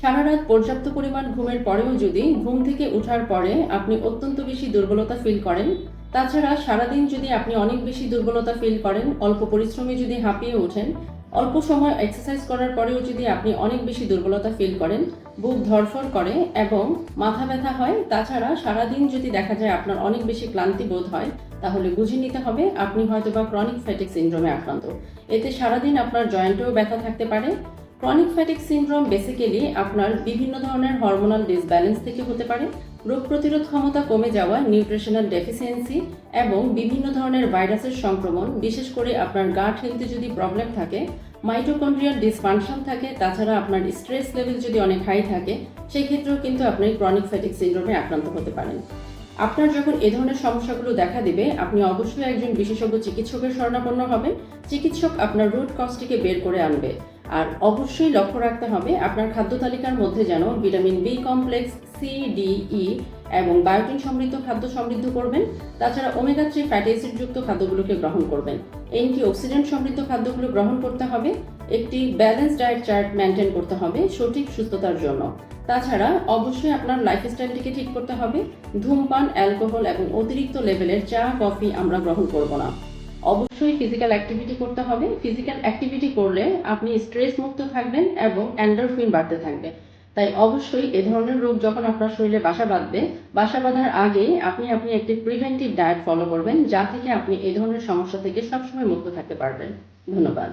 সারা রাত পর্যাপ্ত পরিমাণ ঘুমের পরেও যদি ঘুম থেকে ওঠার পরে আপনি অত্যন্ত বেশি দুর্বলতা ফিল করেন, তাছাড়া সারাদিন যদি আপনি অনেক বেশি দুর্বলতা ফিল করেন, অল্প পরিশ্রমে যদি হাঁপিয়ে ওঠেন, অল্প সময় এক্সারসাইজ করার পরেও যদি আপনি অনেক বেশি দুর্বলতা ফিল করেন, বুক ধড়ফড় করে এবং মাথা ব্যথা হয়, তাছাড়া সারাদিন যদি দেখা যায় আপনার অনেক বেশি ক্লান্তি বোধ হয়, তাহলে বুঝে নিতে হবে আপনি হয়তোবা ক্রনিক ফ্যাটিক সিনড্রোমে আক্রান্ত। এতে সারাদিন আপনার জয়েন্টেও ব্যথা থাকতে পারে। ক্রনিক ফ্যাটিক সিনড্রোম বেসিক্যালি আপনার বিভিন্ন ধরনের হরমোনাল ডিসব্যালেন্স থেকে হতে পারে, রোগ প্রতিরোধ ক্ষমতা কমে যাওয়া, নিউট্রিশনাল ডেফিসিয়েন্সি এবং বিভিন্ন ধরনের ভাইরাসের সংক্রমণ, বিশেষ করে আপনার গাট হেলথে যদি প্রবলেম থাকে, মাইটোকন্ড্রিয়াল ডিসফাংশন থাকে, তাছাড়া আপনার স্ট্রেস লেভেল যদি অনেক হাই থাকে, সেই ক্ষেত্রেও কিন্তু আপনি ক্রনিক ফ্যাটিক সিনড্রোমে আক্রান্ত হতে পারেন। আপনার যখন এ ধরনের সমস্যাগুলো দেখা দিবে, আপনি অবশ্যই একজন বিশেষজ্ঞ চিকিৎসকের শরণাপন্ন হবেন। চিকিৎসক আপনার রুট কজটিকে বের করে আনবে। আর অবশ্যই লক্ষ্য রাখতে হবে আপনার খাদ্য তালিকার মধ্যে যেন vitamin B complex, C, D, E এবং বায়োটিন সমৃদ্ধ খাদ্য সমৃদ্ধ করবেন। তাছাড়া ওমেগা 3 ফ্যাটি অ্যাসিড যুক্ত খাদ্যগুলোকে গ্রহণ করবেন। অ্যান্টিঅক্সিডেন্ট সমৃদ্ধ খাদ্যগুলো গ্রহণ করতে হবে। একটি ব্যালেন্স ডায়েট চার্ট মেনটেন করতে হবে সঠিক সুস্থতার জন্য। তাছাড়া অবশ্যই আপনার লাইফস্টাইলটিকে ঠিক করতে হবে। ধূমপান, অ্যালকোহল এবং অতিরিক্ত লেভেলের চা, কফি আমরা গ্রহণ করব না। অবশ্যই ফিজিক্যাল অ্যাক্টিভিটি করতে হবে। ফিজিক্যাল অ্যাক্টিভিটি করলে আপনি স্ট্রেস মুক্ত থাকবেন এবং এন্ডোরফিন বাড়তে থাকবে। তাই অবশ্যই এ ধরনের রোগ যখন আপনার শরীরে বাসা বাঁধবে, বাসা বাঁধার আগে আপনি একটি প্রিভেন্টিভ ডায়েট ফলো করবেন, যা থেকে আপনি এই ধরনের সমস্যা থেকে সবসময় মুক্ত থাকতে পারবেন। ধন্যবাদ।